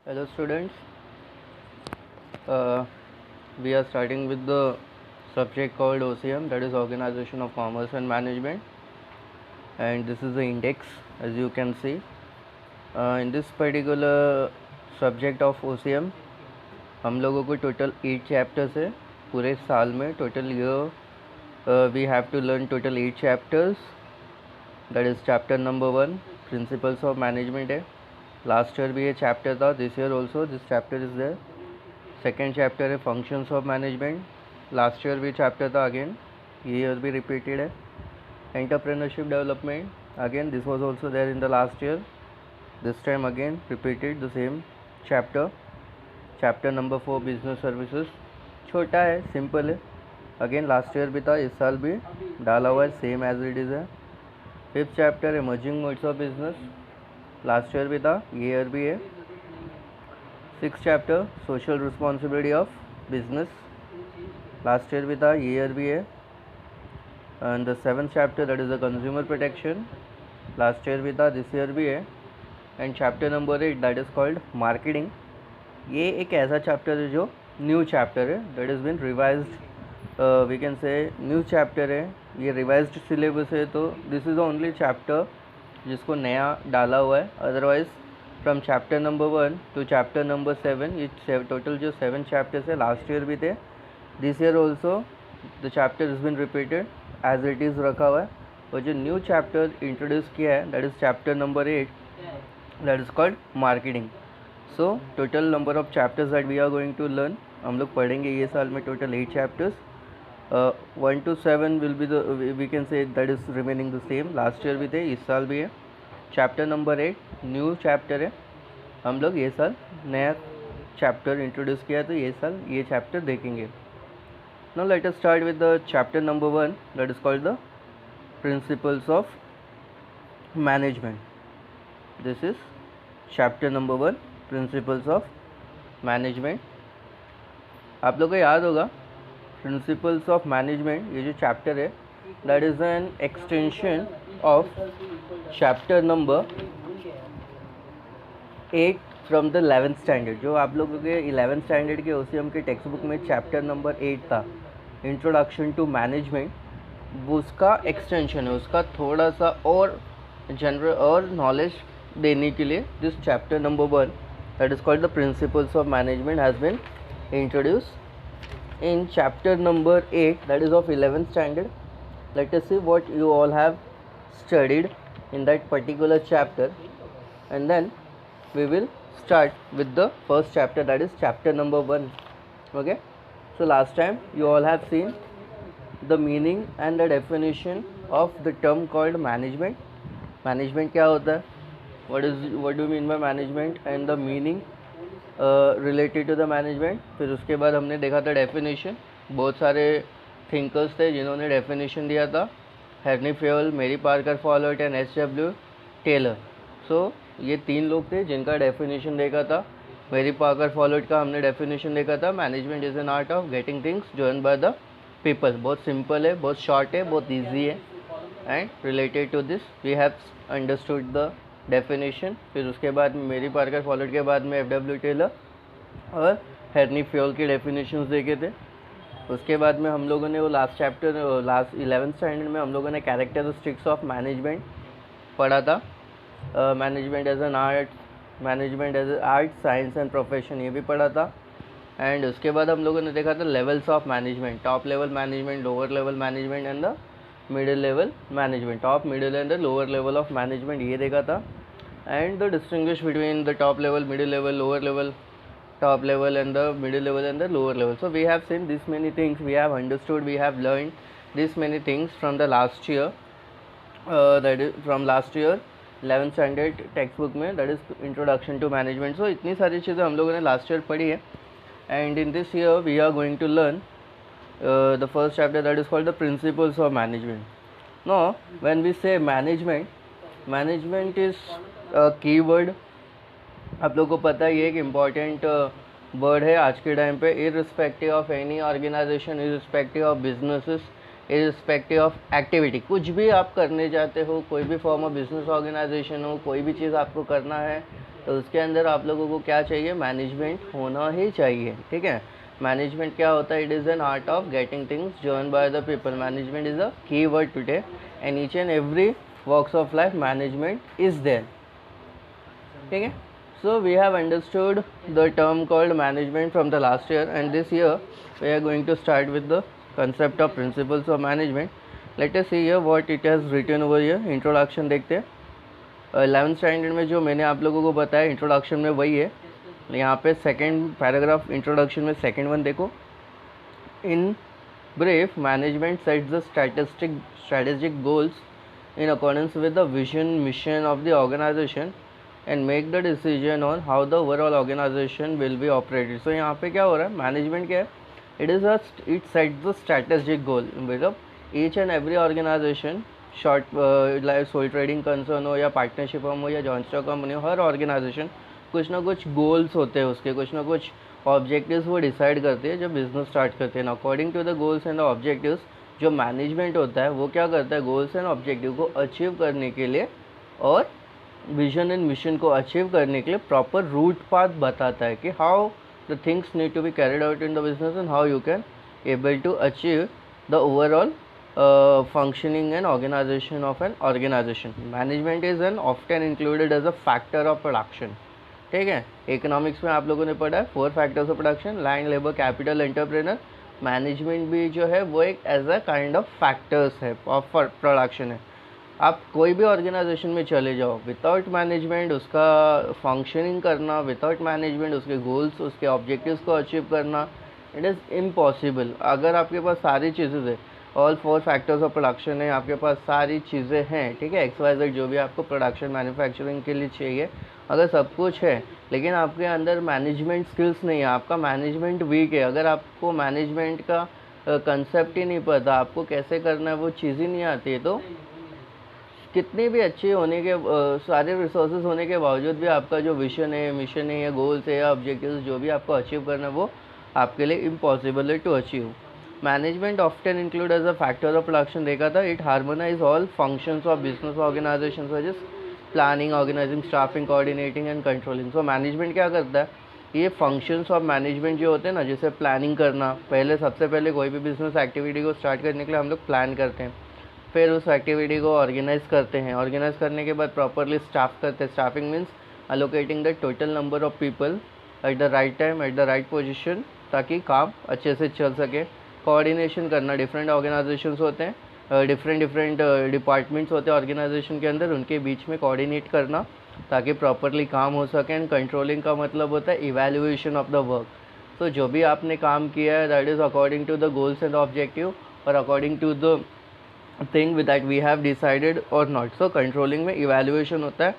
Hello students, uh, we are starting with the subject called OCM, that is Organization of Commerce and Management, and this is the index as you can see. In this particular subject of OCM हम लोगों को total 8 chapters है पूरे साल में. Total year we have to learn total 8 chapters. That is chapter number 1 principles of management है. Last year भी ये चैप्टर था, this year also this chapter is there. Second chapter है functions of management. Last year भी chapter था, again ये year भी repeated है. Entrepreneurship development, again this was also there in the last year. This time again repeated the same chapter. Chapter number 4 business services, छोटा है, simple है. Again last year भी था, इस साल भी डाला हुआ है, सेम एज इट इज़ है. Fifth chapter emerging modes of business, last year भी था, ये ईयर भी है. Six chapter social responsibility of business, last year भी था, ये ईयर भी है. And the seventh chapter that is the consumer protection, last year भी था, दिस ईयर भी है. And chapter number 8 that is called marketing. ये एक ऐसा चैप्टर है जो न्यू चैप्टर है, that is been revised, we can say new chapter है. ये रिवाइज्ड सिलेबस है, तो this is the only chapter जिसको नया डाला हुआ है. Otherwise from chapter number 1 to chapter number 7 ये टोटल जो 7 चैप्टर्स है लास्ट ईयर भी थे, this year also the chapter is been repeated as it is रखा हुआ है. और जो न्यू चैप्टर इंट्रोड्यूस किया है that is chapter number 8 that is called marketing. So total number of chapters that we are going to learn, हम लोग पढ़ेंगे ये साल में total 8 chapters. 1 to 7 will be the we can say that is remaining the same, last year भी थे, इस साल भी है. चैप्टर नंबर 8 न्यू चैप्टर है, हम लोग ये साल नया चैप्टर इंट्रोड्यूस किया, तो ये साल ये चैप्टर देखेंगे. Now let us start with the chapter number 1 that is called the principles of management. This is chapter number 1 principles of management. आप लोग को याद होगा प्रिंसिपल्स ऑफ मैनेजमेंट ये जो चैप्टर है that is an extension of chapter number 8 from the 11th standard. जो आप लोगों के 11th स्टैंडर्ड के OCM के टेक्स्ट बुक में चैप्टर नंबर 8 था, इंट्रोडक्शन टू मैनेजमेंट, वो उसका एक्सटेंशन है, उसका थोड़ा सा और जनरल और नॉलेज देने के लिए this chapter number 1 that is called the principles of management has been introduced in chapter number 8 that is of 11th standard. Let us see what you all have studied in that particular chapter, and then we will start with the first chapter that is chapter number 1. Okay, so last time you all have seen the meaning and the definition of the term called management. Management क्या होता है, what do you mean by management and the meaning related to the management. फिर उसके बाद हमने देखा था definition. बहुत सारे थिंकर्स थे जिन्होंने डेफिनेशन दिया था, Henri Fayol, Mary Parker Follett and SW Taylor. So ये 3 लोग थे जिनका डेफिनेशन देखा था. मेरी पार्कर फॉलोट का हमने डेफिनेशन देखा था, management is an art of getting things done by the people. बहुत सिंपल है, बहुत शॉर्ट है, बहुत ईजी है. And related to this we have understood the definition. फिर उसके बाद मेरी पार्कर फॉलोड के बाद में FW टेलर और हेनरी फेयल के डेफिनेशंस देखे थे. उसके बाद में हम लोगों ने वो last chapter last 11th standard में हम लोगों ने कैरेक्टरिस्टिक्स ऑफ मैनेजमेंट पढ़ा था. Management as an art, management as art, science and profession, ये भी पढ़ा था. एंड उसके बाद हम लोगों ने देखा था levels of management, top level management, lower level management and the middle level management. Top, middle and the lower level of management ये देखा था. And the distinguish between the top level, middle level, lower level, top level and the middle level and the lower level. So we have seen this many things, we have understood, we have learned this many things from the last year, that is from last year 11th standard textbook में, that is introduction to management. So इतनी सारी चीज़ें हम लोगों ने last year पढ़ी है. And in this year we are going to learn the first chapter that is called the principles of management. Now when we say management, management is a keyword. आप लोगों को पता है ये एक इम्पॉर्टेंट वर्ड है आज के टाइम पे. Irrespective of any organisation, irrespective of businesses, irrespective of activity, कुछ भी आप करने जाते हो, कोई भी फॉर्म ऑफ बिजनेस ऑर्गेनाइजेशन हो, कोई भी चीज़ आपको करना है, तो उसके अंदर आप लोगों को क्या चाहिए, मैनेजमेंट होना ही चाहिए, ठीक है। मैनेजमेंट क्या होता है, it is an art of getting things done by the people. Management is a key word today and each and every works of life management is there, ठीक है। So we have understood the term called management from the last year, and this year we are going to start with the concept of principles of management. Let us see here what it has written over here. Introduction देखते हैं। 11th standard में जो मैंने आप लोगों को बताया introduction में वही है। यहाँ पे सेकेंड पैराग्राफ इंट्रोडक्शन में सेकेंड वन देखो। In brief, management sets the strategic goals in accordance with the vision mission of the organization and make the decision on how the overall organization will be operated. So यहाँ पे क्या हो रहा है, management क्या है, it sets the strategic goal. मतलब each and every organization, short like sole trading concern हो या पार्टनरशिप फर्म हो या जॉइंट स्टॉक कंपनी हो, हर ऑर्गेनाइजेशन कुछ ना कुछ गोल्स होते हैं उसके, कुछ ना कुछ ऑब्जेक्टिव्स वो डिसाइड करते हैं जब बिजनेस स्टार्ट करते हैं। According to the goals and objectives, जो मैनेजमेंट होता है वो क्या करता है, गोल्स एंड ऑब्जेक्टिव को अचीव करने के लिए और विजन एंड मिशन को अचीव करने के लिए प्रॉपर रूट पाथ बताता है कि how the things need to be carried out in the business and how you can able to achieve the overall functioning and organization of an organization. Management is an often included as a factor of production. ठीक है, economics में आप लोगों ने पढ़ा है 4 factors of production, land, labour, capital, entrepreneur. Management भी जो है वो एक as a kind of factors है ऑफ प्रोडक्शन है। आप कोई भी ऑर्गेनाइजेशन में चले जाओ, विदाउट मैनेजमेंट उसका फंक्शनिंग करना, विदाउट मैनेजमेंट उसके गोल्स, उसके ऑब्जेक्टिव्स को अचीव करना, इट इज़ इम्पॉसिबल। अगर आपके पास सारी चीज़ें है, ऑल 4 फैक्टर्स ऑफ प्रोडक्शन है, आपके पास सारी चीज़ें हैं, ठीक है, XYZ जो भी आपको प्रोडक्शन मैन्युफैक्चरिंग के लिए चाहिए, अगर सब कुछ है लेकिन आपके अंदर मैनेजमेंट स्किल्स नहीं है, आपका मैनेजमेंट वीक है, अगर आपको मैनेजमेंट का कंसेप्ट ही नहीं पता, आपको कैसे करना है वो चीज़ ही नहीं आती है, तो कितनी भी अच्छी होने के सारे रिसोर्सेज होने के बावजूद भी आपका जो विजन है, मिशन है या गोल्स है या ऑब्जेक्टिव्स जो भी आपको अचीव करना है वो आपके लिए इम्पॉसिबल है to achieve. Management often include as a factor of production देखा था, it harmonise all functions of business organisation such as planning, organising, staffing, coordinating and controlling. So management क्या करता है, ये फंक्शंस ऑफ मैनेजमेंट जो होते हैं ना, जैसे प्लानिंग करना, पहले सबसे पहले कोई भी बिजनेस एक्टिविटी को स्टार्ट करने के लिए हम लोग प्लान करते हैं, फिर उस एक्टिविटी को ऑर्गेनाइज करते हैं, ऑर्गेनाइज करने के बाद प्रॉपरली स्टाफ करते हैं। Staffing means allocating the total number of people at the right time at the right position ताकि काम अच्छे से चल सके। कोऑर्डिनेशन करना, डिफरेंट ऑर्गेनाइजेशंस होते हैं, डिफरेंट डिपार्टमेंट्स होते हैं ऑर्गेनाइजेशन के अंदर, उनके बीच में कोऑर्डिनेट करना ताकि प्रॉपरली काम हो सके। एंड कंट्रोलिंग का मतलब होता है इवैल्यूएशन ऑफ द वर्क। तो जो भी आपने काम किया है that is according to the goals and objective और according to the thing that we have decided और नॉट। सो कंट्रोलिंग में इवैल्यूएशन होता है।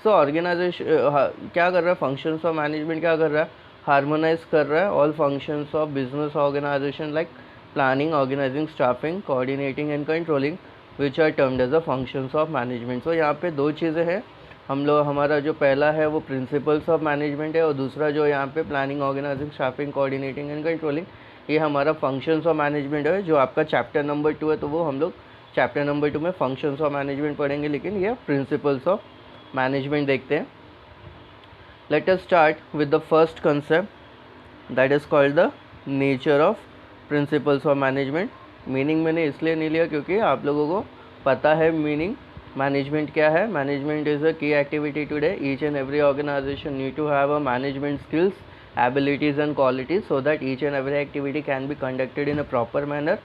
सो ऑर्गेनाइजेशन क्या कर रहा है, फंक्शंस ऑफ मैनेजमेंट क्या कर रहा है, हार्मोनाइज कर रहा है all functions of business organisation like planning, organising, staffing, coordinating and controlling which are termed as a functions of management. So यहाँ पे 2 चीज़ें हैं, हम लोग हमारा जो पहला है वो प्रिंसिपल्स ऑफ मैनेजमेंट है और दूसरा जो यहाँ पे planning, organising, staffing, coordinating and controlling, ये हमारा फंक्शंस ऑफ मैनेजमेंट है जो आपका चैप्टर नंबर 2 है। तो वो हम लोग चैप्टर नंबर 2 में फंक्शंस ऑफ मैनेजमेंट पढ़ेंगे, लेकिन ये प्रिंसिपल्स ऑफ मैनेजमेंट देखते हैं। Let us start with the first concept that is called the nature of principles of management. Meaning मैंने इसलिए नहीं लिया क्योंकि आप लोगों को पता है मीनिंग। मैनेजमेंट क्या है, management is a key activity today. Each and every organisation need to have a management skills, abilities and qualities so that each and every activity can be conducted in a proper manner,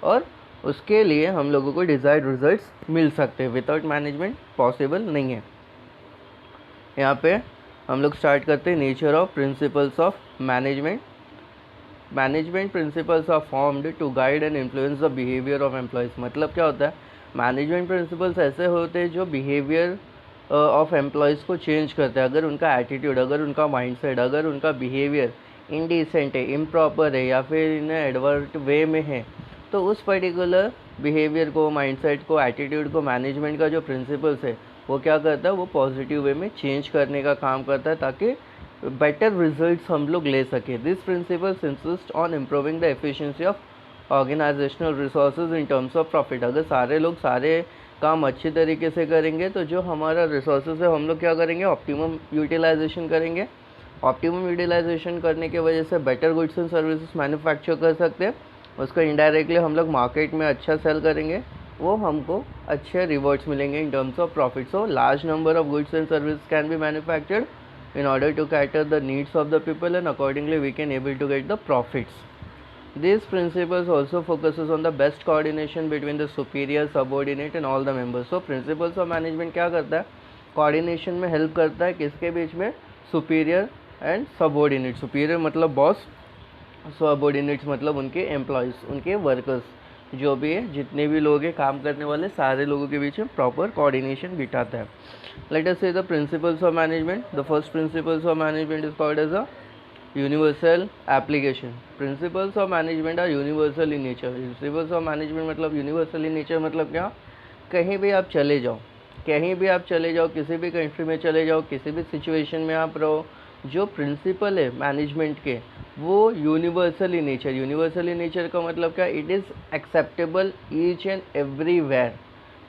और उसके लिए हम लोगों को desired results मिल सकते हैं। Without management possible नहीं है। यहाँ पे हम लोग स्टार्ट करते हैं nature of principles of management. Management principles are formed to guide and influence the behaviour of employees. मतलब क्या होता है, मैनेजमेंट प्रिंसिपल्स ऐसे होते हैं जो बिहेवियर ऑफ एम्प्लॉयज़ को चेंज करते हैं। अगर उनका एटीट्यूड, अगर उनका माइंडसेट, अगर उनका बिहेवियर इनडिसेंट है, इम्प्रॉपर है या फिर इन एडवर्ट वे में है, तो उस पर्टिकुलर बिहेवियर को, माइंडसेट को, एटीट्यूड को मैनेजमेंट का जो प्रिंसिपल्स है वो क्या करता है, वो पॉजिटिव वे में चेंज करने का काम करता है ताकि बेटर रिजल्ट्स हम लोग ले सकें। This principles insist on improving the efficiency of organisational resources in terms of profit. अगर सारे लोग सारे काम अच्छे तरीके से करेंगे तो जो हमारा रिसोर्सेज है हम लोग क्या करेंगे, ऑप्टिमम यूटिलाइजेशन करेंगे। ऑप्टिमम यूटिलाइजेशन करने की वजह से better goods and services manufacture कर सकते हैं, उसको इनडायरेक्टली हम लोग मार्केट में अच्छा सेल करेंगे, वो हमको अच्छे रिवॉर्ड्स मिलेंगे इन terms of profit. So large number of goods and services can be manufactured in order to cater the needs of the people, and accordingly we can able to get the profits. These principles also focuses on the best coordination between the superior, subordinate and all the members. So principles of management क्या करता है, coordination में help करता है किसके बीच में, superior and subordinate। superior मतलब boss, subordinates मतलब उनके employees, उनके workers, जो भी है जितने भी लोग हैं काम करने वाले सारे लोगों के बीच में प्रॉपर कोऑर्डिनेशन बिठाता है। Let us say the principles of management. The first principles of management is called as a universal application. Principles of management are universal in nature. Principles of management मतलब यूनिवर्सल इन नेचर मतलब क्या, कहीं भी आप चले जाओ, कहीं भी आप चले जाओ, किसी भी कंट्री में चले जाओ, किसी भी सिचुएशन में आप रहो, जो प्रिंसिपल है मैनेजमेंट के वो universal in nature. Universal in nature का मतलब क्या, it is acceptable each and everywhere.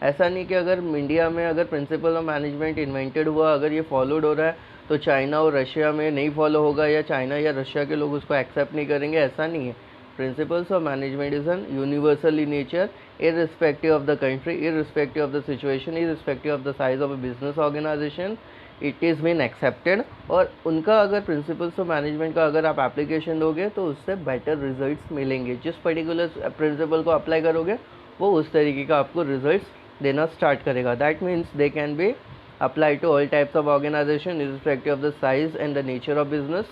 ऐसा नहीं कि अगर इंडिया में अगर प्रिंसिपल ऑफ मैनेजमेंट इन्वेंटेड हुआ, अगर ये फॉलोड हो रहा है तो चाइना और रशिया में नहीं फॉलो होगा, या चाइना या रशिया के लोग उसको एक्सेप्ट नहीं करेंगे, ऐसा नहीं है। Principles of management is an universal in nature, irrespective of the country, irrespective of the situation, irrespective of the size of a business organization, it is been accepted। और उनका अगर प्रिंसिपल्स ऑफ मैनेजमेंट का अगर आप application दोगे तो उससे better results मिलेंगे। जिस पर्टिकुलर प्रिंसिपल को अप्लाई करोगे वो उस तरीके का आपको रिजल्ट्स देना स्टार्ट करेगा। That means they can be apply to all types of organisation irrespective of the size and the nature of business.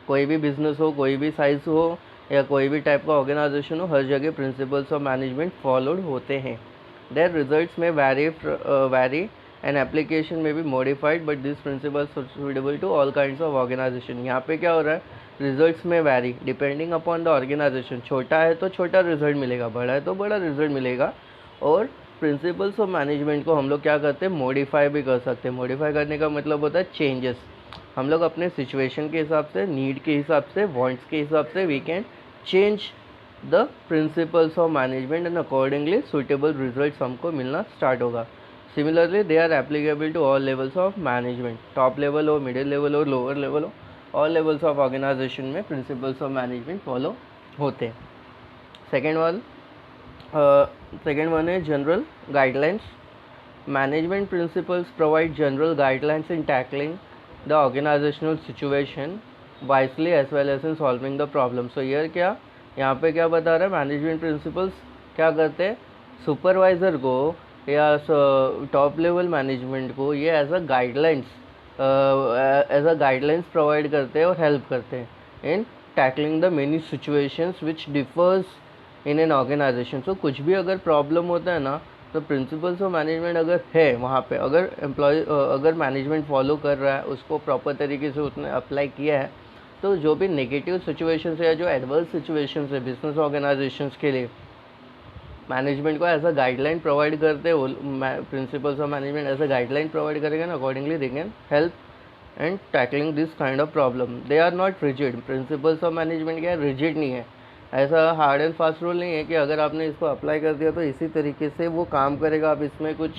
कोई भी बिजनेस हो, कोई भी साइज हो या कोई भी टाइप का ऑर्गेनाइजेशन हो, हर जगह प्रिंसिपल्स ऑफ मैनेजमेंट फॉलोड होते हैं। देयर रिजल्ट्स में वैरी एंड एप्लीकेशन में भी modified, but this principles suitable to all kinds of organisation. यहाँ पे क्या हो रहा है, रिजल्ट्स में vary depending upon the organisation. छोटा है तो छोटा रिजल्ट मिलेगा, बड़ा है तो बड़ा रिजल्ट मिलेगा। और प्रिंसिपल्स ऑफ मैनेजमेंट को हम लोग क्या करते हैं, मॉडिफाई भी कर सकते हैं। मॉडिफाई करने का मतलब होता है चेंजेस। हम लोग अपने सिचुएशन के हिसाब से, नीड के हिसाब से, वांट्स के हिसाब से we can change the principles of management and accordingly suitable results हमको मिलना स्टार्ट होगा। Similarly they are applicable to all levels of management, top level हो, मिडिल लेवल हो, लोअर लेवल हो, ऑल लेवल्स ऑफ ऑर्गेनाइजेशन में principles of management follow होते हैं। Second one है general guidelines. Management principles provide general guidelines in tackling the organizational situation wisely as well as in solving the problem। so here क्या, यहाँ पे क्या बता रहा है, मैनेजमेंट प्रिंसिपल्स क्या करते हैं, सुपरवाइज़र को या टॉप लेवल मैनेजमेंट को ये एज अ गाइडलाइंस प्रोवाइड करते हैं और हेल्प करते हैं in tackling the many situations which differs in an organisation. So कुछ भी अगर प्रॉब्लम होता है ना, तो प्रिंसिपल्स ऑफ मैनेजमेंट अगर है वहाँ पे, अगर अगर मैनेजमेंट फॉलो कर रहा है, उसको प्रॉपर तरीके से उसने अप्लाई किया है, तो जो भी नेगेटिव सिचुएशंस है या जो एडवर्स सिचुएशंस है बिजनेस ऑर्गेनाइजेशंस के लिए, मैनेजमेंट को ऐसा गाइडलाइन प्रोवाइड करते हैं। प्रिंसिपल्स ऑफ मैनेजमेंट ऐसा गाइडलाइन प्रोवाइड करेगा ना, accordingly they can help and tackling this kind of problem. They are not rigid. Principles of management क्या है, रिजिड नहीं है। ऐसा हार्ड एंड फास्ट रूल नहीं है कि अगर आपने इसको अप्लाई कर दिया तो इसी तरीके से वो काम करेगा, आप इसमें कुछ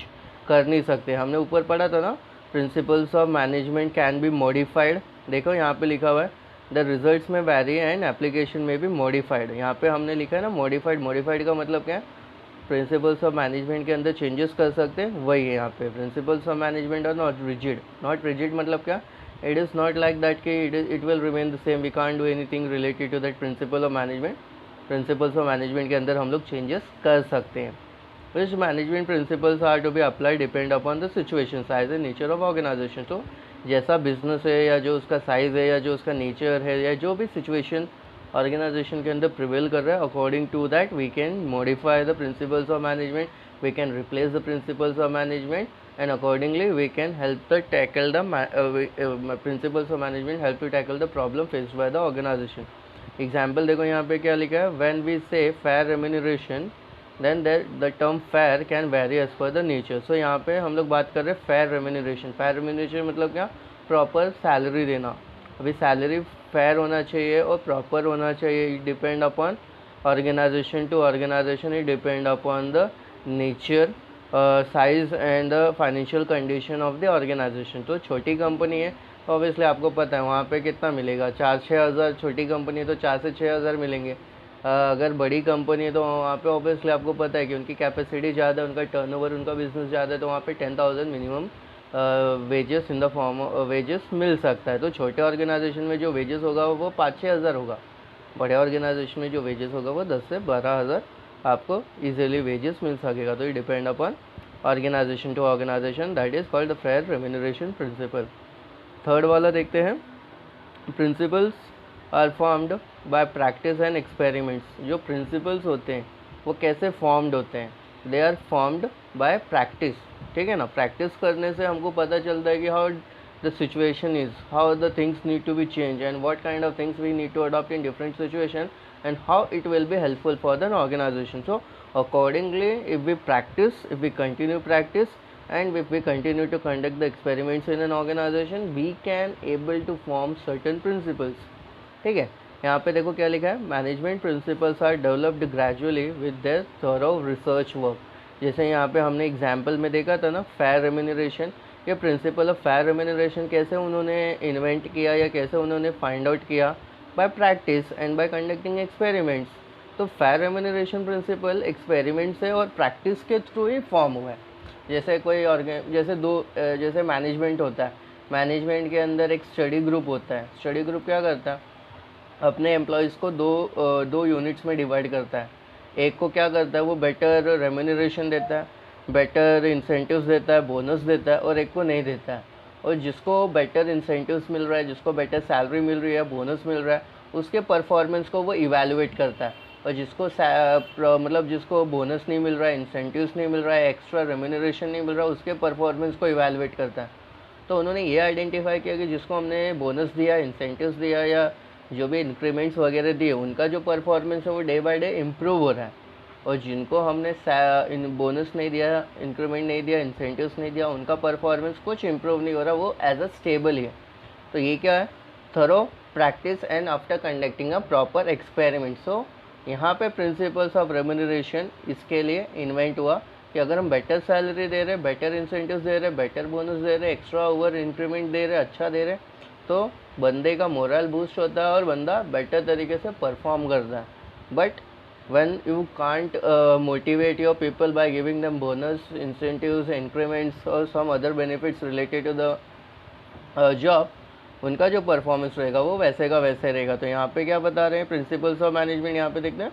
कर नहीं सकते। हमने ऊपर पढ़ा था ना, principles of management can be modified. देखो यहाँ पे लिखा हुआ है द रिजल्ट्स में वैरी एंड एप्लीकेशन में भी मॉडिफाइड। यहाँ पे हमने लिखा है ना मॉडिफाइड। मॉडिफाइड का मतलब क्या है, प्रिंसिपल्स ऑफ मैनेजमेंट के अंदर चेंजेस कर सकते हैं, वही है यहाँ पे। Principles of management are not rigid. Not rigid मतलब क्या, it is not like that कि it will remain the same, we can't do anything related to that principle of management। principles of management के अंदर हम लोग changes कर सकते हैं। which management principles are to be applied depend upon the situation, size and nature of organization। तो जैसा business है या जो उसका साइज है या जो उसका नेचर है या जो भी सिचुएशन ऑर्गेनाइजेशन के अंदर प्रिवेल कर रहा है, according to that we can modify the principles of management, we can replace the principles of management and accordingly we can help to tackle the principles of management help to tackle the problem faced by the organization। example देखो यहाँ पे क्या लिखा है, when we say fair remuneration then the term fair can vary as per the nature। so यहाँ पे हम लोग बात कर रहे हैं fair remuneration। fair remuneration मतलब क्या, प्रॉपर सैलरी देना। अभी सैलरी फेयर होना चाहिए और प्रॉपर होना चाहिए। It depend upon organisation to organisation, it depend upon the nature size and the financial condition of the organisation. तो छोटी कंपनी है तो ऑब्वियसली आपको पता है वहाँ पे कितना मिलेगा, 4-6 हज़ार। छोटी कंपनी है तो 4 से 6 हज़ार मिलेंगे। अगर बड़ी कंपनी है तो वहाँ पे ऑब्वियसली आपको पता है कि उनकी कैपेसिटी ज़्यादा है, उनका टर्नओवर, उनका बिजनेस ज़्यादा है, तो वहाँ पे 10,000 minimum wages in the form wages मिल सकता है। तो छोटे ऑर्गेनाइजेशन में जो वेजेस होगा वो 5-6 हज़ार होगा, बड़े ऑर्गेनाइजेशन में जो वेजेस होगा वो 10 से 12 हज़ार आपको इजीली वेजेस मिल सकेगा। तो ये depend upon organisation to organisation, that is called the fair remuneration principle. Third वाला देखते हैं, principles are formed by practice and experiments. जो प्रिंसिपल्स होते हैं वो कैसे फॉर्म्ड होते हैं, they are formed by practice. ठीक है ना, प्रैक्टिस करने से हमको पता चलता है कि how the situation is, how the things need to be changed and what kind of things we need to adopt in different situation and how it will be helpful for the organization. So accordingly, if we practice, if we continue practice and if we continue to conduct the experiments in an organization, we can able to form certain principles. ठीक है, यहाँ पे देखो क्या लिखा है, management principles are developed gradually with their thorough research work. जैसे यहाँ पे हमने एग्जाम्पल में देखा था ना, फेयर रेम्यूनरेशन, ये प्रिंसिपल ऑफ फेयर रेम्यूनरेशन कैसे उन्होंने इन्वेंट किया या कैसे उन्होंने फाइंड आउट किया, by practice and by conducting experiments. तो फेयर रेम्यूनरेशन प्रिंसिपल एक्सपेरिमेंट से और प्रैक्टिस के थ्रू ही फॉर्म हुआ है। जैसे कोई जैसे मैनेजमेंट होता है, मैनेजमेंट के अंदर एक स्टडी ग्रुप होता है। स्टडी ग्रुप क्या करता है, अपने एम्प्लॉयज़ को दो यूनिट्स में डिवाइड करता है। एक को क्या करता है, वो बेटर रेम्यूनरेशन देता है, बेटर इंसेंटिव्स देता है, बोनस देता है, और एक को नहीं देता है। और जिसको बेटर इंसेंटिव्स मिल रहा है, जिसको बेटर सैलरी मिल रही है, बोनस मिल रहा है, उसके परफॉर्मेंस को वो इवैल्यूएट करता है। और जिसको बोनस नहीं मिल रहा है, इंसेंटिव्स नहीं मिल रहा है, एक्स्ट्रा रेम्यूनरेशन नहीं मिल रहा है, उसके परफॉर्मेंस को इवैल्यूएट करता है। तो उन्होंने ये आइडेंटिफाई किया कि जिसको हमने बोनस दिया, इंसेंटिव्स दिया या जो भी इंक्रीमेंट्स वगैरह दिए, उनका जो परफॉर्मेंस है वो डे बाय डे इम्प्रूव हो रहा है। और जिनको हमने बोनस नहीं दिया, इंक्रीमेंट नहीं दिया, इंसेंटिव्स नहीं दिया, उनका परफॉर्मेंस कुछ इम्प्रूव नहीं हो रहा, वो एज अ स्टेबल ही है। तो ये क्या है, thorough practice and after conducting a proper experiment. So यहाँ पे प्रिंसिपल्स ऑफ रेम्यूनरेशन इसके लिए इन्वेंट हुआ कि अगर हम बेटर सैलरी दे रहे, बेटर इंसेंटिव्स दे रहे, बेटर बोनस दे रहे, एक्स्ट्रा ओवर इंक्रीमेंट दे रहे, अच्छा दे रहे, तो बंदे का मोरल बूस्ट होता है और बंदा बेटर तरीके से परफॉर्म करता है। But when you can't motivate your people by giving them bonus, incentives, increments or some other benefits related to the job, उनका जो परफॉर्मेंस रहेगा वो वैसे का वैसे रहेगा। तो यहाँ पे क्या बता रहे हैं, प्रिंसिपल्स ऑफ मैनेजमेंट, यहाँ पे देखते हैं,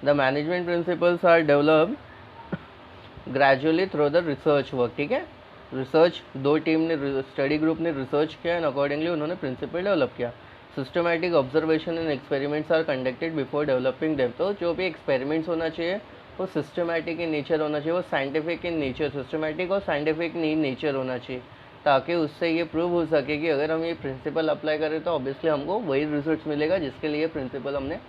the management principles are developed gradually through the research work. ठीक है, रिसर्च, दो टीम ने, स्टडी ग्रुप ने रिसर्च किया एंड अकॉर्डिंगली उन्होंने प्रिंसिपल डेवलप किया। Systematic observation and experiments are conducted before developing them. तो जो भी एक्सपेरिमेंट्स होना चाहिए वो सिस्टमैटिक इन नेचर होना चाहिए, वो साइंटिफिक इन नेचर, सिस्टमैटिक और साइंटिफिक इन नेचर होना चाहिए, ताकि उससे ये प्रूव हो सके कि अगर हम ये प्रिंसिपल अप्लाई करें तो ऑब्वियसली हमको वही रिजल्ट मिलेगा जिसके लिए प्रिंसिपल हमने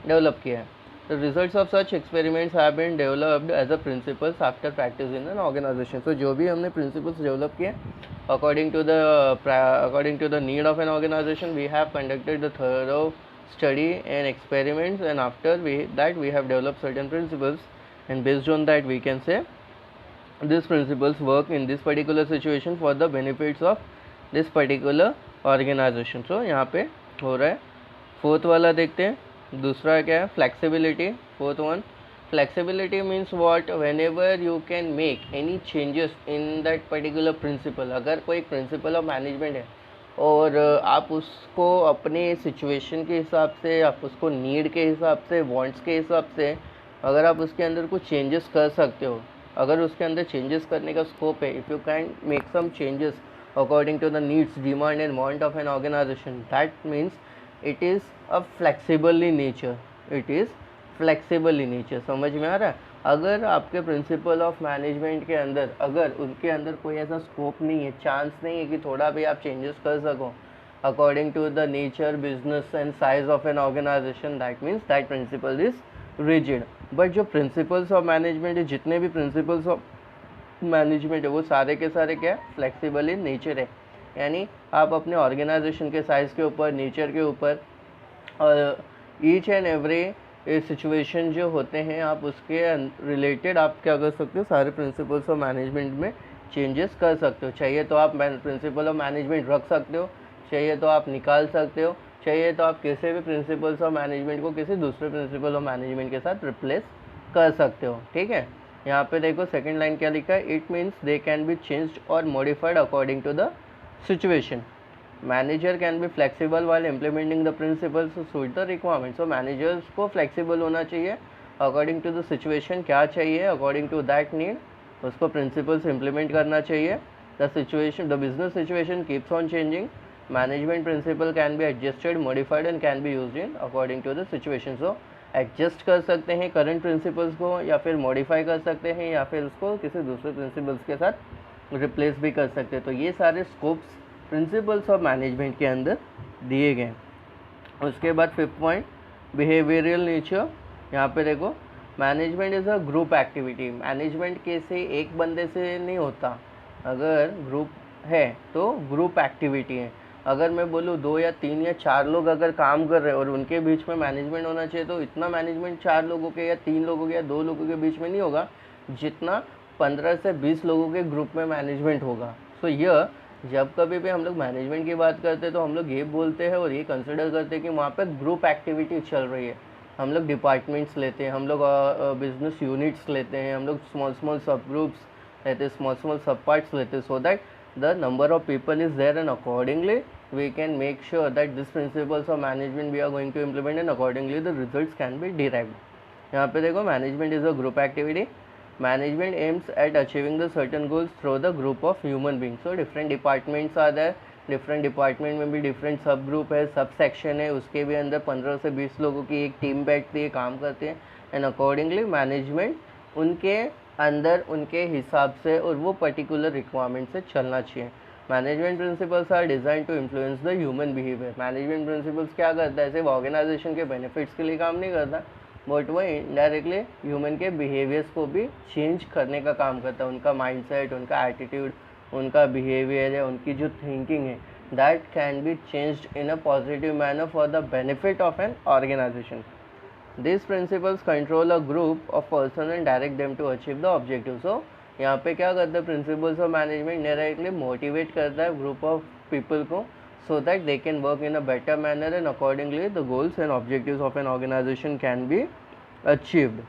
डेवलप किया है। The results of such experiments have been developed as a principles after practice in an organization. So जो भी हमने principles develop किए according to the need of an organization, we have conducted the thorough study and experiments, and after that we have developed certain principles, and based on that we can say these principles work in this particular situation for the benefits of this particular organization. So यहाँ पे हो रहा है। Fourth वाला देखते हैं, दूसरा क्या है, flexibility. Fourth one, flexibility means what, whenever you can make any changes in that particular principle. अगर कोई प्रिंसिपल ऑफ मैनेजमेंट है और आप उसको अपने सिचुएशन के हिसाब से, आप उसको नीड के हिसाब से, वांट्स के हिसाब से, अगर आप उसके अंदर कुछ चेंजेस कर सकते हो, अगर उसके अंदर चेंजेस करने का स्कोप है, if you can make some changes according to the needs, demand and want of an organisation, that means it is a flexible in nature, it is flexible in nature. समझ में आ रहा है? अगर आपके प्रिंसिपल ऑफ मैनेजमेंट के अंदर, अगर उनके अंदर कोई ऐसा स्कोप नहीं है, चांस नहीं है कि थोड़ा भी आप चेंजेस कर सको according to the nature, business and size of an organisation, that means that principle is rigid. But जो प्रिंसिपल्स ऑफ मैनेजमेंट है, जितने भी प्रिंसिपल्स ऑफ मैनेजमेंट है, वो सारे के सारे क्या है, फ्लेक्सिबल इन नेचर है। यानी आप अपने ऑर्गेनाइजेशन के साइज़ के ऊपर, नेचर के ऊपर, ईच एंड एवरी ये सिचुएशन जो होते हैं आप उसके रिलेटेड आप क्या कर सकते हो, सारे प्रिंसिपल्स ऑफ मैनेजमेंट में चेंजेस कर सकते हो। चाहिए तो आप प्रिंसिपल ऑफ मैनेजमेंट रख सकते हो, चाहिए तो आप निकाल सकते हो, चाहिए तो आप किसी भी प्रिंसिपल्स ऑफ मैनेजमेंट को किसी दूसरे प्रिंसिपल ऑफ मैनेजमेंट के साथ रिप्लेस कर सकते हो। ठीक है, यहाँ पे देखो सेकंड लाइन क्या लिखा है, it means they can be changed और modified according to the situation. Manager can be flexible while implementing the principles to suit the requirements. So managers को फ्लेक्सिबल होना चाहिए अकॉर्डिंग टू द सिचुएशन, क्या चाहिए according to that need उसको principles implement करना चाहिए। The situation, the business situation keeps on changing, management principle can be adjusted, modified and can be used in according to the situation. So adjust कर सकते हैं current principles को, या फिर modify कर सकते हैं, या फिर उसको किसी दूसरे प्रिंसिपल्स के साथ रिप्लेस भी कर सकते हैं। तो ये सारे स्कोप्स प्रिंसिपल्स ऑफ मैनेजमेंट के अंदर दिए गए। उसके बाद फिफ्थ पॉइंट, बिहेवियरल नेचर। यहाँ पे देखो management is a group activity. Management कैसे एक बंदे से नहीं होता, अगर ग्रुप है तो ग्रुप एक्टिविटी है। अगर मैं बोलूँ 2 या 3 या 4 लोग अगर काम कर रहे हैं और उनके बीच में मैनेजमेंट होना चाहिए, तो इतना मैनेजमेंट 4 लोगों के या 3 लोगों के या 2 लोगों के बीच में नहीं होगा जितना 15 से 20 लोगों के ग्रुप में मैनेजमेंट होगा। सो यह जब कभी भी हम लोग मैनेजमेंट की बात करते हैं तो हम लोग ये बोलते हैं और ये कंसिडर करते हैं कि वहाँ पे ग्रुप एक्टिविटी चल रही है। हम लोग डिपार्टमेंट्स लेते हैं, हम लोग बिजनेस यूनिट्स लेते हैं, हम लोग स्मॉल सब ग्रुप्स लेते हैं, स्मॉल सब पार्ट्स लेते हैं, so that the number of people is there and accordingly we can make sure that this principles of management we are going to implement and accordingly the results can be derived। यहाँ पे देखो management is a group activity. Management aims at achieving the certain goals through the group of human beings. So different departments are there, different department में भी different सब group है, sub section है, उसके भी अंदर 15 से 20 लोगों की एक टीम बैठती है, काम करते हैं, एंड अकॉर्डिंगली मैनेजमेंट उनके अंदर उनके हिसाब से और वो पर्टिकुलर रिक्वायरमेंट से चलना चाहिए। Management principles are design to influence the human behaviour. Management principles क्या करता है, सिर्फ ऑर्गेनाइजेशन के बेनिफिट्स के लिए काम नहीं करता, बट वो इनडायरेक्टली ह्यूमन के बिहेवियर्स को भी चेंज करने का काम करता है। उनका माइंडसेट, उनका एटीट्यूड, उनका बिहेवियर है, उनकी जो थिंकिंग है, that can be changed in a positive manner for the benefit of an organisation. These principles control a group of person and direct them to achieve the objective। So यहाँ पे क्या करता है principles of management, directly motivate करता है group of people को, so that they can work in a better manner and accordingly the goals and objectives of an organisation can be achieved.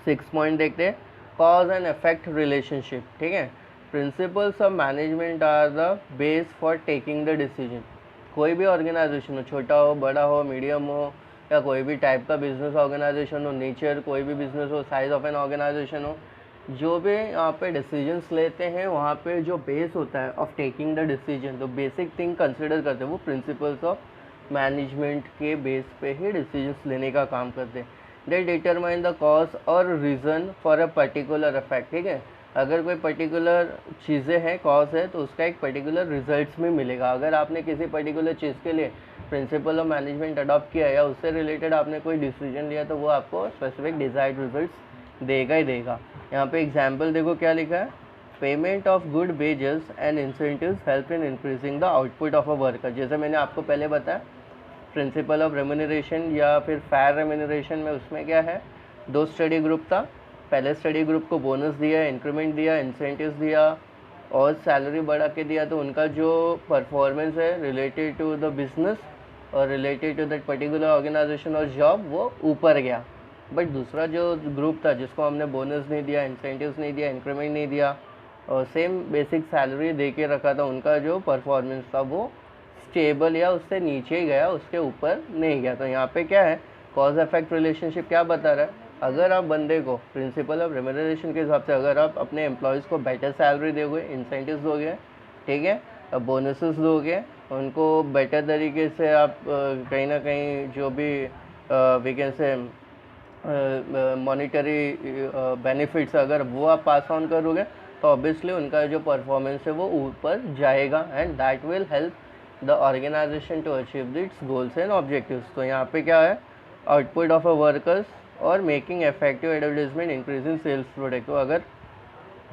6 point देखते हैं, कॉज एंड इफेक्ट रिलेशनशिप। ठीक है, principles of management are the base for taking the decision. कोई भी organisation हो, छोटा हो, बड़ा हो, मीडियम हो, या कोई भी टाइप का बिजनेस ऑर्गेनाइजेशन हो, नेचर कोई भी बिजनेस हो, साइज ऑफ एन ऑर्गेनाइजेशन हो, जो भी यहाँ पे डिसीजंस लेते हैं वहाँ पे जो बेस होता है ऑफ टेकिंग द डिसीजन, तो बेसिक थिंग कंसिडर करते हैं वो प्रिंसिपल्स ऑफ मैनेजमेंट के बेस पे ही डिसीजंस लेने का काम करते हैं। दे डिटरमाइन द कॉज और reason for a particular effect. ठीक है, अगर कोई पर्टिकुलर चीज़ें हैं, कॉज है, तो उसका एक पर्टिकुलर रिजल्ट्स में मिलेगा। अगर आपने किसी पर्टिकुलर चीज़ के लिए प्रिंसिपल ऑफ मैनेजमेंट अडॉप्ट किया या उससे रिलेटेड आपने कोई डिसीजन लिया, तो वो आपको स्पेसिफिक डिजायर्ड रिजल्ट्स देगा ही देगा। यहाँ पे एग्जाम्पल देखो क्या लिखा है, payment of good wages and incentives help in increasing the output of a worker. जैसे मैंने आपको पहले बताया प्रिंसिपल ऑफ रेम्यूनरेशन या फिर फेयर रेम्यूनरेशन में, उसमें क्या है, 2 स्टडी ग्रुप था। पहले स्टडी ग्रुप को बोनस दिया, इंक्रीमेंट दिया, इंसेंटिव्स दिया और सैलरी बढ़ा के दिया, तो उनका जो परफॉर्मेंस है रिलेटेड टू द बिजनेस और related to that particular organisation और जॉब वो ऊपर गया। बट दूसरा जो ग्रुप था जिसको हमने बोनस नहीं दिया, इंसेंटिव्स नहीं दिया, इंक्रीमेंट नहीं दिया और सेम बेसिक सैलरी दे के रखा था, उनका जो परफॉर्मेंस था वो स्टेबल या उससे नीचे गया, उसके ऊपर नहीं गया। तो यहाँ पे क्या है, कॉज इफेक्ट रिलेशनशिप क्या बता रहा है, अगर आप बंदे को प्रिंसिपल ऑफ रेम्यूनरेशन के हिसाब से अगर आप अपने एम्प्लॉयज़ को बेटर सैलरी दोगे, इंसेंटिव्स दोगे, ठीक है, बोनसेस दोगे, उनको बेटर तरीके से आप कहीं ना कहीं जो भी we can say monetary benefits अगर वो आप पास ऑन करोगे, तो ऑब्वियसली उनका जो परफॉर्मेंस है वो ऊपर जाएगा and that will help the organisation to achieve its goals and objectives. तो यहाँ पे क्या है, आउटपुट ऑफ अ वर्कर्स और making effective advertisement increasing sales product. तो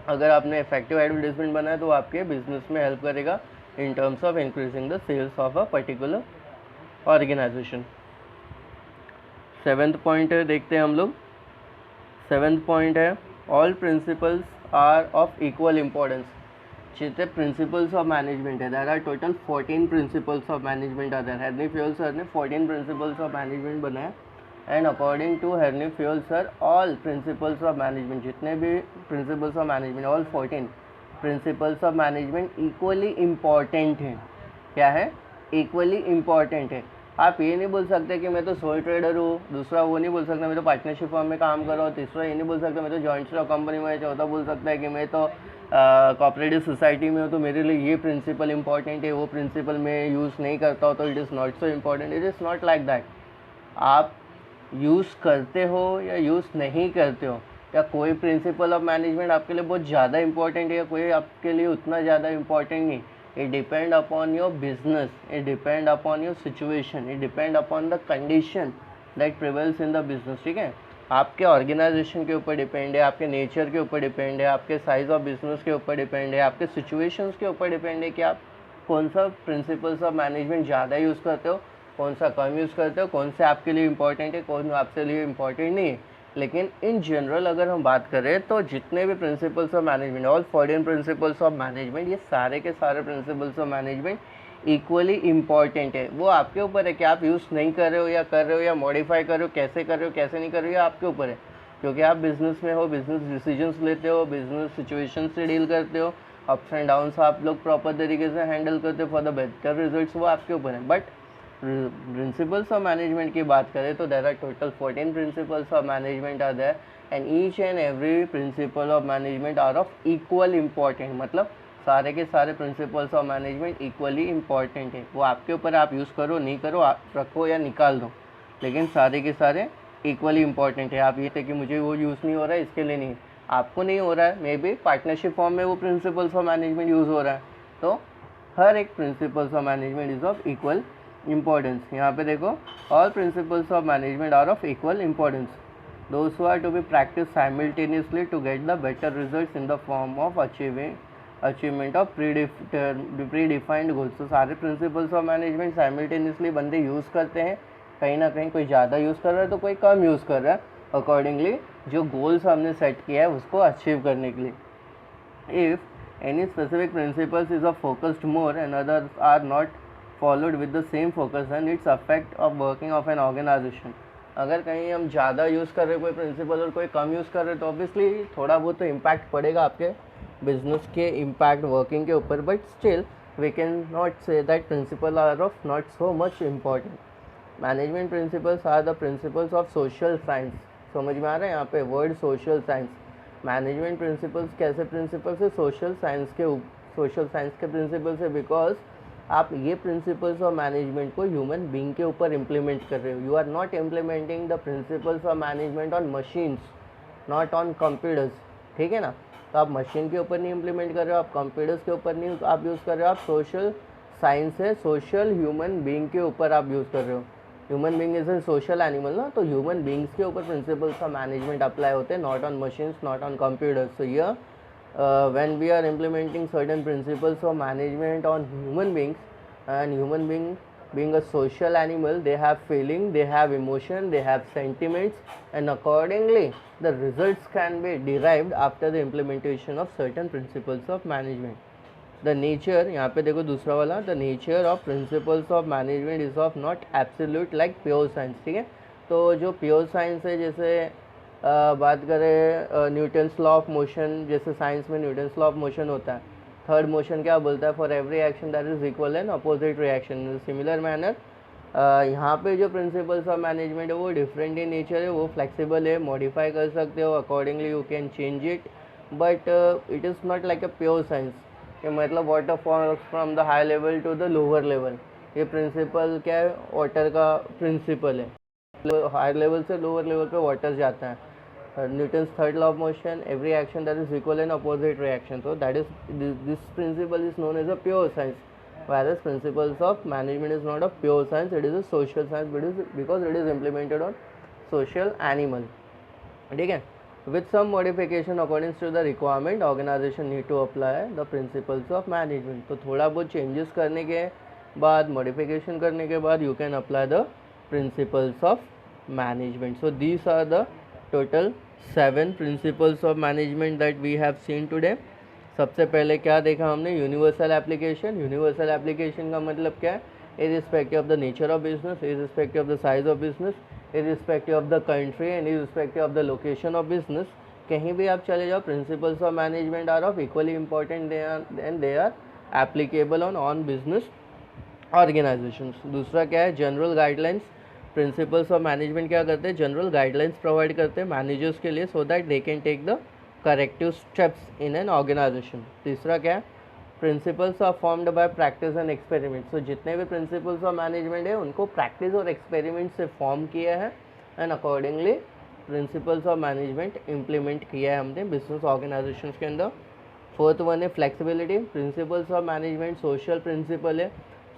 अगर आपने इफेक्टिव एडवर्टाइजमेंट बनाया तो आपके बिजनेस में हेल्प करेगा in terms of increasing the sales of a particular organisation. Seventh point है, देखते हैं हम लोग। सेवेंथ पॉइंट है, all principles are of equal importance. जितने प्रिंसिपल्स ऑफ मैनेजमेंट है, there are total 14 principles of management are there. Henri Fayol sir ने 14 principles of management बनाया, and according to Henri Fayol sir all principles of management, जितने भी principles of management, all 14 principles of management equally important हैं। क्या है? Equally important है। आप ये नहीं बोल सकते कि मैं तो सोल ट्रेडर हूँ, दूसरा वो नहीं बोल सकता मैं तो पार्टनरशिप फर्म में काम कर रहा हूँ, तीसरा ये नहीं बोल सकता मैं तो जॉइंट स्टॉक कंपनी में, चौथा बोल सकता है कि मैं तो कोऑपरेटिव सोसाइटी में हूँ तो मेरे लिए ये प्रिंसिपल इंपॉर्टेंट है, वो प्रिंसिपल मैं यूज़ नहीं करता हूँ तो it is not so important. It is not like that. आप यूज़ करते हो या यूज़ नहीं करते हो, या कोई प्रिंसिपल ऑफ मैनेजमेंट आपके लिए बहुत ज़्यादा इंपॉर्टेंट है या कोई आपके लिए उतना ज़्यादा इंपॉर्टेंट नहीं। It depend upon your business, it depend upon your situation, it depend upon the condition that prevails in the business। ठीक है, आपके ऑर्गेनाइजेशन के ऊपर डिपेंड है, आपके नेचर के ऊपर डिपेंड है, आपके साइज ऑफ बिजनेस के ऊपर डिपेंड है, आपके सिचुएशंस के ऊपर डिपेंड है कि आप कौन सा प्रिंसिपल्स ऑफ मैनेजमेंट ज़्यादा यूज़ करते हो, कौन सा कम यूज़ करते हो, कौन से आपके लिए इंपॉर्टेंट है, कौन आपके लिए इंपॉर्टेंट नहीं है। लेकिन इन जनरल अगर हम बात करें तो जितने भी principles of management, all 14 principles of management, ये सारे के सारे principles of management equally important है। वो आपके ऊपर है कि आप यूज़ नहीं कर रहे हो या कर रहे हो, या मॉडिफाई कर रहे हो, कैसे कर रहे हो कैसे नहीं कर रहे हो, आपके ऊपर है। क्योंकि आप बिजनेस में हो, बिजनेस डिसीजंस लेते हो, बिजनेस सिचुएशन से डील करते हो, अप्स एंड डाउन्स आप लोग प्रॉपर तरीके से हैंडल करते हो फॉर द बेटर रिजल्ट्स, वो आपके ऊपर है। बट प्रिंसिपल्स ऑफ मैनेजमेंट की बात करें तो there are total 14 principles of management are there, and each and every principle of management are of equal important. मतलब सारे के सारे principles of management equally important है। वो आपके ऊपर, आप यूज़ करो नहीं करो, आप रखो या निकाल दो, लेकिन सारे के सारे इक्वली इम्पॉर्टेंट है। आप ये थे कि मुझे वो यूज़ नहीं हो रहा है इसके लिए नहीं, आपको नहीं हो रहा है, मे बी पार्टनरशिप फॉर्म में वो प्रिंसिपल्स ऑफ मैनेजमेंट यूज़ हो रहा है, तो हर एक principles of management is of equal importance. यहाँ पे देखो, all principles of management are of equal importance, those who are to be practice simultaneously to get the better results in the form of achievement of pre defined goals. तो सारे principles of management simultaneously बंदे use करते हैं, कहीं ना कहीं कोई ज़्यादा यूज़ कर रहा है तो कोई कम यूज़ कर रहा है, अकॉर्डिंगली जो गोल्स हमने सेट किया है उसको अचीव करने के लिए। If any specific principles is of focused more and others are not followed with the same focus and its effect of working of an organization। अगर कहीं हम ज़्यादा यूज़ कर रहे कोई प्रिंसिपल और कोई कम यूज़ कर रहे तो ऑब्वियसली थोड़ा बहुत तो इम्पैक्ट पड़ेगा आपके बिजनेस के इम्पैक्ट वर्किंग के ऊपर, but still we can not say that principle are of not so much important. Management principles are the principles of social science. समझ में आ रहा है यहाँ पे word social science. Management principles कैसे प्रिंसिपल्स है? सोशल साइंस के प्रिंसिपल्स है, बिकॉज आप ये प्रिंसिपल्स ऑफ मैनेजमेंट को ह्यूमन बीइंग के ऊपर इम्प्लीमेंट कर रहे हो। You are not implementing the principles of management on machines, not on computers. ठीक है ना? तो आप मशीन के ऊपर नहीं इम्प्लीमेंट कर रहे हो, आप कंप्यूटर्स के ऊपर नहीं आप यूज़ कर रहे हो, आप सोशल साइंस है, सोशल ह्यूमन बीइंग के ऊपर आप यूज़ कर रहे हो। Human being is a social animal ना, तो ह्यूमन बीइंग्स के ऊपर प्रिंसिपल्स ऑफ मैनेजमेंट अप्लाई होते हैं, not on machines, not on computers. So ये when we are implementing certain principles of management on human beings, and human being a social animal, they have feeling, they have emotion, they have sentiments, and accordingly the results can be derived after the implementation of certain principles of management। The nature, यहाँ पे देखो दूसरा वाला, the nature of principles of management is of not absolute like pure science। ठीक है, तो जो pure science है, जैसे बात करें न्यूटन्स लॉ ऑफ मोशन, जैसे साइंस में न्यूटन्स लॉ ऑफ मोशन होता है, थर्ड मोशन क्या बोलता है? For every action that is equal and opposite reaction. Similar manner यहाँ पे जो प्रिंसिपल्स ऑफ मैनेजमेंट है वो डिफरेंट इन नेचर है, वो फ्लेक्सिबल है, मॉडिफाई कर सकते हो, accordingly you can change it, but it is not like a pure science कि मतलब water falls from the high level to the lower level. ये प्रिंसिपल क्या है? वाटर का प्रिंसिपल है, हाई लेवल से लोअर लेवल पे वाटर जाता है। Newton's third law of motion, every action that is equal and opposite reaction, so that is this principle is known as a pure science, whereas principles of management is not a pure science, it is a social science, but it is because it is implemented on social animal। ठीक है, with some modification according to the requirement, organization need to apply the principles of management। तो थोड़ा बहुत changes करने के बाद, modification करने के बाद, you can apply the principles of management. So these are the total 7 principles of management that we have seen today. सबसे पहले क्या देखा हमने, यूनिवर्सल एप्लीकेशन. यूनिवर्सल एप्लीकेशन का मतलब क्या है, irrespective of the nature of business, irrespective of the size of business, irrespective of the country and irrespective of the location of business, कहीं भी आप चले जाओ, principles of management are of equally important and they are applicable on business organisations. दूसरा क्या है, general guidelines. Principles of management क्या करते हैं, जनरल गाइडलाइंस प्रोवाइड करते हैं मैनेजर्स के लिए, so that they can take the corrective steps in an organisation. तीसरा क्या है, principles are formed by practice and experiment. So जितने भी प्रिंसिपल्स ऑफ मैनेजमेंट है उनको प्रैक्टिस और एक्सपेरिमेंट से फॉर्म किया है and accordingly principles of management implement किया है हमने बिजनेस ऑर्गेनाइजेशन के अंदर. फोर्थ वन है flexibility. Principles of management social principle है,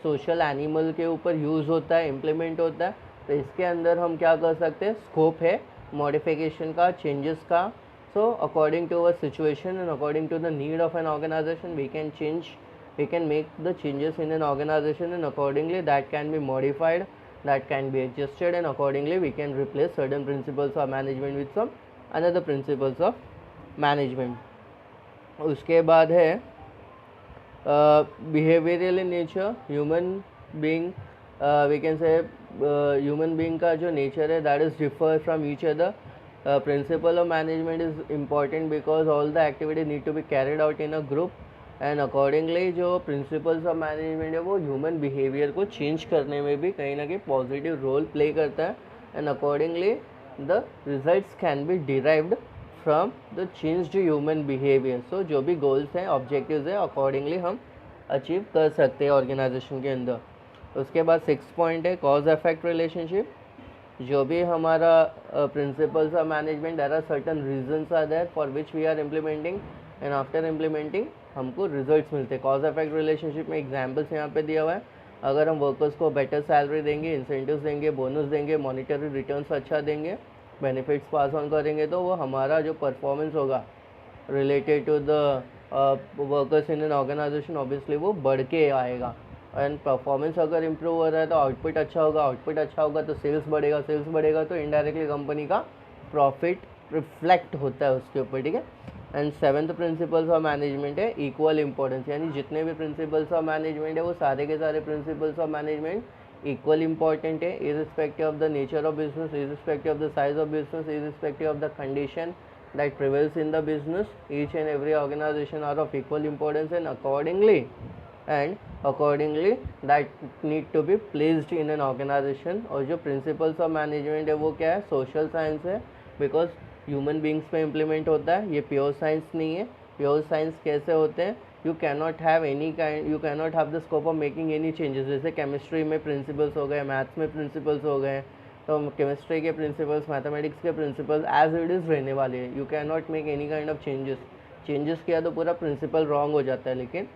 सोशल एनिमल के ऊपर यूज़ होता है, इम्प्लीमेंट होता है. तो इसके अंदर हम क्या कर सकते हैं, स्कोप है मॉडिफिकेशन का, चेंजेस का. So according to our situation and according to the need of an organisation we can make the changes in an organisation and accordingly that can be modified, that can be adjusted, and accordingly we can replace certain principles of management with some another principles of management. उसके बाद है behavioral in nature. human being we can say human being का जो nature है that is differ from each other. Principle of management is important because all the activities need to be carried out in a group and accordingly जो principles of management है वो human behaviour को change करने में भी कहीं ना कहीं पॉजिटिव रोल प्ले करता है and accordingly the results can be derived from the changed human behaviour. So जो भी गोल्स हैं, ऑब्जेक्टिव्स हैं, अकॉर्डिंगली हम अचीव कर सकते हैं ऑर्गेनाइजेशन के अंदर. उसके बाद 6 पॉइंट है कॉज इफेक्ट रिलेशनशिप. जो भी हमारा principles of management, there are certain reasons are there for which we are implementing and after implementing हमको रिजल्ट्स मिलते हैं. कॉज इफेक्ट रिलेशनशिप में एग्जांपल्स यहाँ पे दिया हुआ है. अगर हम वर्कर्स को बेटर सैलरी देंगे, इंसेंटिव्स देंगे, बोनस देंगे, मॉनिटरी रिटर्न्स अच्छा देंगे, बेनिफिट्स पास ऑन करेंगे, तो वो हमारा जो परफॉर्मेंस होगा related to the workers in an organisation obviously वो बढ़ के आएगा. एंड परफॉर्मेंस अगर इम्प्रूव हो रहा है तो आउटपुट अच्छा होगा, आउटपुट अच्छा होगा तो सेल्स बढ़ेगा, सेल्स बढ़ेगा तो इनडायरेक्टली कंपनी का प्रॉफिट रिफ्लेक्ट होता है उसके ऊपर. ठीक है. And 7th principles of management है इक्वल इंपॉर्टेंस. यानी जितने भी प्रिंसिपल्स ऑफ मैनेजमेंट है वो सारे के सारे principles of management equal important है, irrespective of the nature of business, irrespective of the size of business, irrespective of the condition that prevails in the business. Each and every organization are of equal importance and accordingly that need to be placed in an organization. और जो principles of management है वो क्या है, social science है, because human beings पे implement होता है. ये प्योर साइंस नहीं है. प्योर साइंस कैसे होते हैं, you cannot have the scope of making any changes. जैसे केमिस्ट्री में प्रिंसिपल्स हो गए, मैथ्स में प्रिंसिपल्स हो गए, तो केमिस्ट्री के प्रिंसिपल्स, मैथमेटिक्स के प्रिंसिपल्स एज इट इज़ रहने वाले हैं. You can not make any kind of changes किया तो पूरा प्रिंसिपल रॉन्ग हो जाता है. लेकिन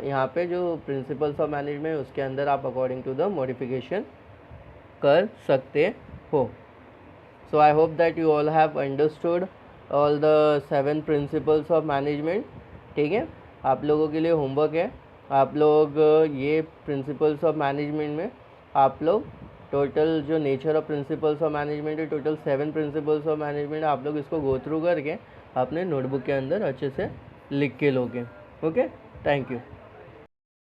यहाँ पे जो प्रिंसिपल्स ऑफ मैनेजमेंट उसके अंदर आप अकॉर्डिंग टू द मॉडिफिकेशन कर सकते हो. So I hope that you all have understood all the 7 principles of management. ठीक है. आप लोगों के लिए होमवर्क है, आप लोग ये प्रिंसिपल्स ऑफ मैनेजमेंट में आप लोग टोटल जो nature of principles of management है, टोटल 7 प्रिंसिपल्स ऑफ मैनेजमेंट, आप लोग इसको गो थ्रू करके अपने नोटबुक के अंदर अच्छे से लिख के लोगे. Okay, thank you.